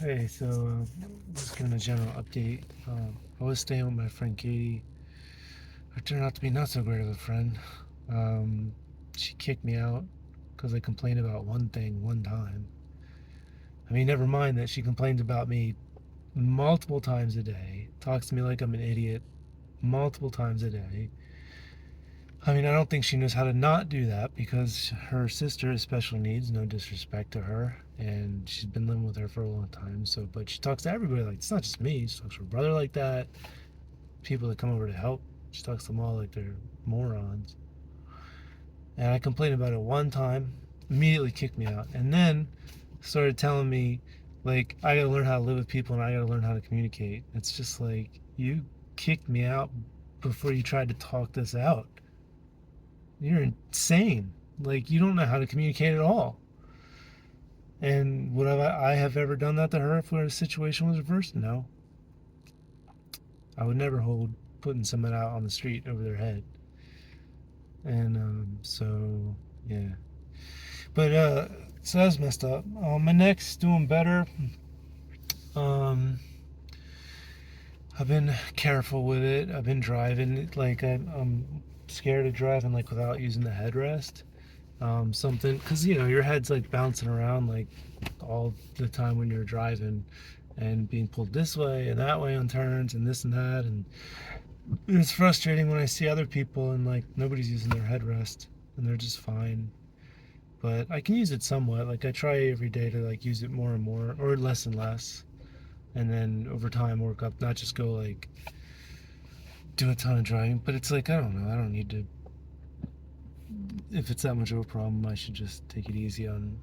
Hey, so just giving a general update. I was staying with my friend Katie. It turned out to be not so great of a friend. Um, she kicked me out because I complained about one thing one time. I mean, never mind that she complains about me multiple times a day, talks to me like I'm an idiot multiple times a day. I mean, I don't think she knows how to not do that because her sister has special needs, no disrespect to her, and she's been living with her for a long time. So, but she talks to everybody like it's not just me. She talks to her brother like that, people that come over to help. She talks to them all like they're morons. And I complained about it one time, immediately kicked me out, and then started telling me like I gotta learn how to live with people and I gotta learn how to communicate. It's just like you kicked me out before you tried to talk this out. You're insane. Like you don't know how to communicate at all. And would I have ever done that to her if the situation was reversed? No. I would never hold putting someone out on the street over their head. And so yeah. But so that's messed up. My neck's doing better. Um, I've been careful with it. I've been driving like I'm scared of driving like without using the headrest. Something because your head's like bouncing around like all the time when you're driving and being pulled this way and that way on turns and this and that, and it's frustrating when I see other people and like nobody's using their headrest and they're just fine. But I can use it somewhat. Like I try every day to like use it more and more or less and less, and then over time work up, not just go like do a ton of driving. But it's like I don't know, I don't need to. If it's that much of a problem, I should just take it easy on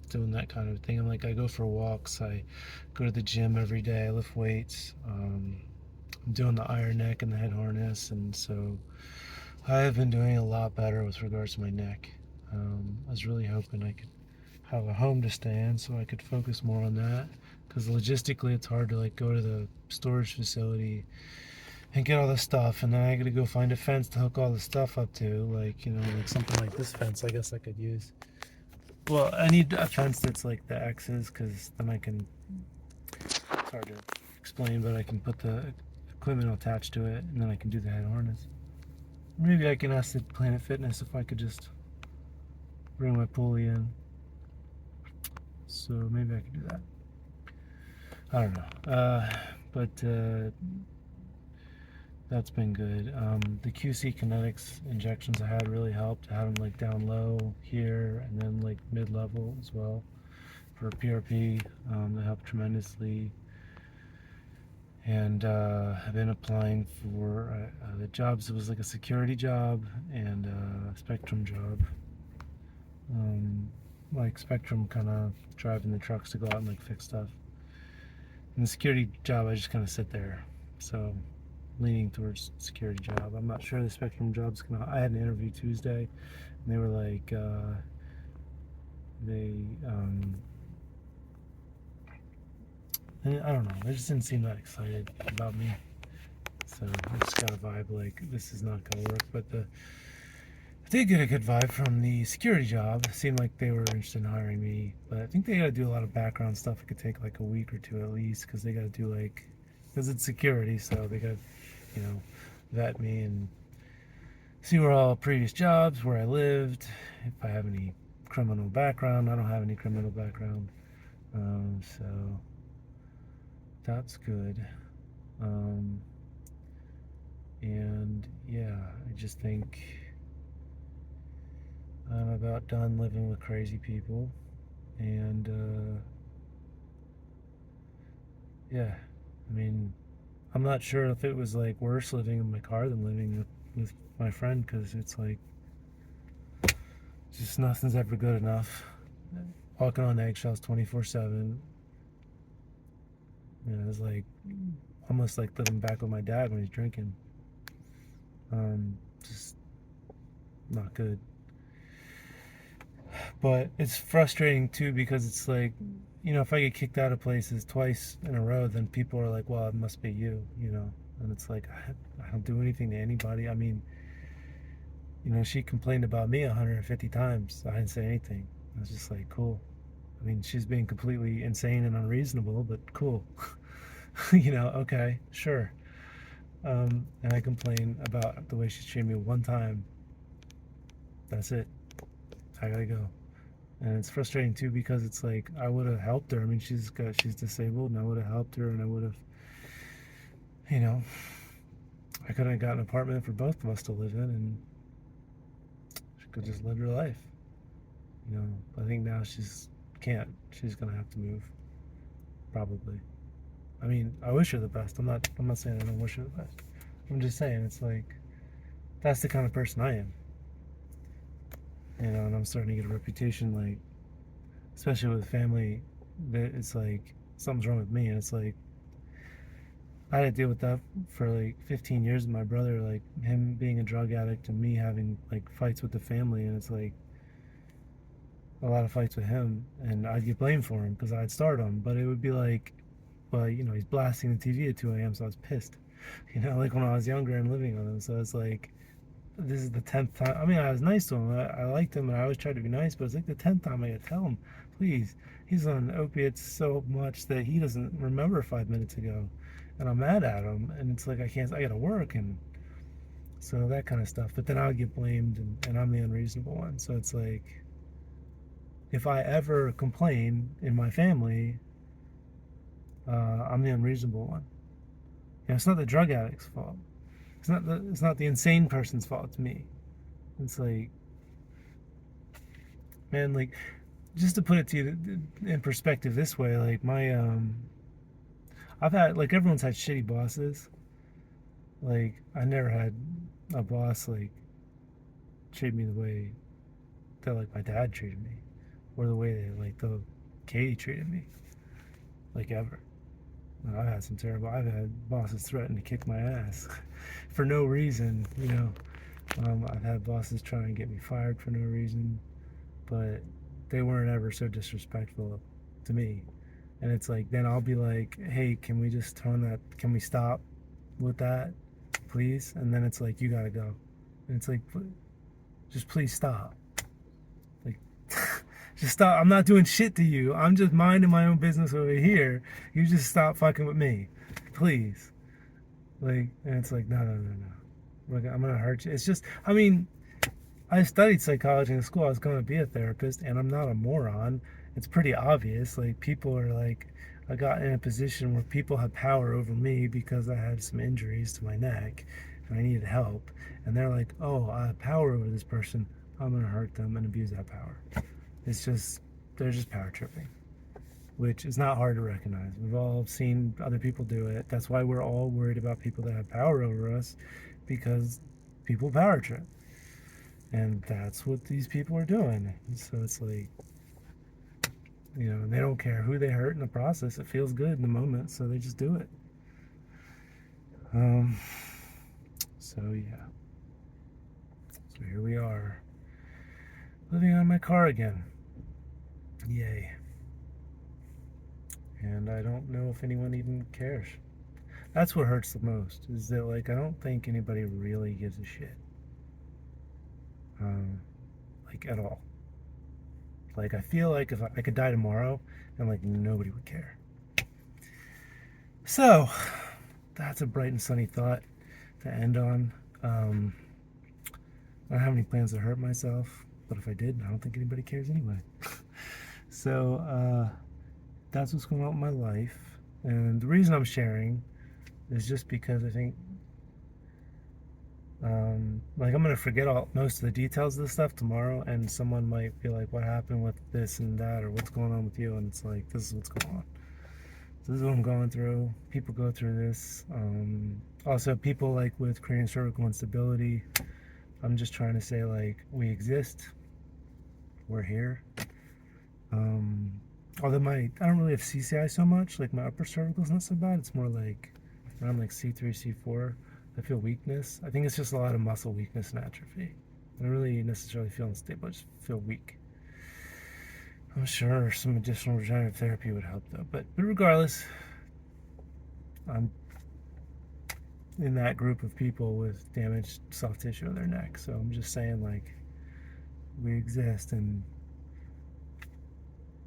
doing that kind of thing. I'm like, I go for walks, I go to the gym every day, I lift weights. I'm doing the iron neck and the head harness, and so I have been doing a lot better with regards to my neck. I was really hoping I could have a home to stay in so I could focus more on that, because logistically it's hard to like go to the storage facility and get all the stuff, and then I gotta go find a fence to hook all the stuff up to, like like something like this fence I guess I could use. Well, I need a fence that's like the X's, because then I can, it's hard to explain, but I can put the equipment attached to it and then I can do the head harness. Maybe I can ask the Planet Fitness if I could just bring my pulley in. So maybe I could do that. I don't know. But that's been good. The QC Kinetics injections I had really helped. I had them like down low here and then like mid-level as well for PRP. They helped tremendously. And I've been applying for the jobs. It was like a security job and a Spectrum job. Like Spectrum, kind of driving the trucks to go out and like fix stuff. In the security job, I just kind of sit there. So leaning towards security job. I'm not sure the Spectrum job's gonna. I had an interview Tuesday, and they were like, they, I don't know. They just didn't seem that excited about me. So I just got a vibe like this is not gonna work. But I did get a good vibe from the security job. It seemed like they were interested in hiring me, but I think they got to do a lot of background stuff. It could take like a week or two at least, because they got to do like, because it's security, so they got, you know, vet me and see where all previous jobs, where I lived, if I have any criminal background. I don't have any criminal background, so that's good. Um, and yeah, I just think I'm about done living with crazy people, and yeah, I mean, I'm not sure if it was like worse living in my car than living with my friend, because it's like just nothing's ever good enough. Walking on eggshells 24/7. It's like almost like living back with my dad when he's drinking. Just not good. But it's frustrating too, because it's like, if I get kicked out of places twice in a row, then people are like, well, it must be you. And it's like, I don't do anything to anybody. I mean, she complained about me 150 times. I didn't say anything. I was just like, cool. I mean, she's being completely insane and unreasonable, but cool. Okay, sure. And I complain about the way she treated me one time. That's it. I gotta go. And it's frustrating too because it's like I would have helped her. I mean, she's disabled, and I would have helped her, and I would have, you know, I could have got an apartment for both of us to live in, and she could just live her life. I think now she's can't. She's gonna have to move, probably. I mean, I wish her the best. I'm not saying I don't wish her the best. I'm just saying it's like that's the kind of person I am. And I'm starting to get a reputation, like, especially with family, that it's like something's wrong with me, and it's like I had to deal with that for like 15 years with my brother, like him being a drug addict and me having like fights with the family, and it's like a lot of fights with him, and I'd get blamed for him because I'd start him, but it would be like, well, he's blasting the TV at 2 a.m., so I was pissed, like when I was younger and living with him. So it's like this is the 10th time. I mean, I was nice to him. I liked him, and I always tried to be nice. But it's like the 10th time I gotta tell him, please. He's on opiates so much that he doesn't remember 5 minutes ago, and I'm mad at him. And it's like I can't. I gotta work, and so that kind of stuff. But then I would get blamed, and I'm the unreasonable one. So it's like if I ever complain in my family, I'm the unreasonable one. It's not the drug addict's fault. It's not the insane person's fault. It's me. It's like, man, like, just to put it to you in perspective this way, like I've had, like, everyone's had shitty bosses. Like, I never had a boss like treat me the way that like my dad treated me, or the way that like the Katie treated me, like ever. I've had some terrible. I've had bosses threaten to kick my ass for no reason. I've had bosses try and get me fired for no reason, but they weren't ever so disrespectful to me. And it's like, then I'll be like, hey, can we just tone that? Can we stop with that, please? And then it's like, you gotta go. And it's like, just please stop. Like, just stop. I'm not doing shit to you. I'm just minding my own business over here. You just stop fucking with me, please. Like, and it's like, no, no, no, no. Like, I'm gonna hurt you. It's just, I mean, I studied psychology in school. I was going to be a therapist, and I'm not a moron. It's pretty obvious. Like, people are like, I got in a position where people had power over me because I had some injuries to my neck and I needed help. And they're like, oh, I have power over this person. I'm going to hurt them and abuse that power. It's just, they're just power tripping, which is not hard to recognize. We've all seen other people do it. That's why we're all worried about people that have power over us, because people power trip. And that's what these people are doing. So it's like, they don't care who they hurt in the process. It feels good in the moment, so they just do it. So yeah. So here we are, living on my car again. Yay. And I don't know if anyone even cares. That's what hurts the most, is that, like, I don't think anybody really gives a shit. Like, at all. Like, I feel like if I could die tomorrow, and like nobody would care. So that's a bright and sunny thought to end on. I don't have any plans to hurt myself, but if I did, I don't think anybody cares anyway. So that's what's going on with my life, and the reason I'm sharing is just because I think like, I'm gonna forget most of the details of this stuff tomorrow, and someone might be like, what happened with this and that, or what's going on with you, and it's like, this is what's going on. This is what I'm going through. People go through this. Also, people like with cranial cervical instability, I'm just trying to say, like, we exist, we're here. Although I don't really have CCI so much, like my upper cervical's not so bad. It's more like I'm like C3, C4. I feel weakness. I think it's just a lot of muscle weakness and atrophy. I don't really necessarily feel unstable, I just feel weak. I'm sure some additional regenerative therapy would help though. But regardless, I'm in that group of people with damaged soft tissue in their neck. So I'm just saying, like, we exist, and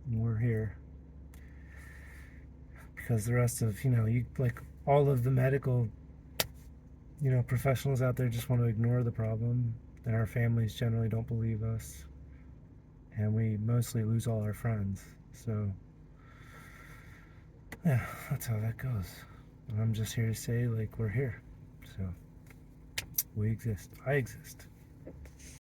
And we're here because the rest of, you like all of the medical, professionals out there just want to ignore the problem, and our families generally don't believe us, and we mostly lose all our friends. So, yeah, that's how that goes. And I'm just here to say, like, we're here. So, we exist. I exist.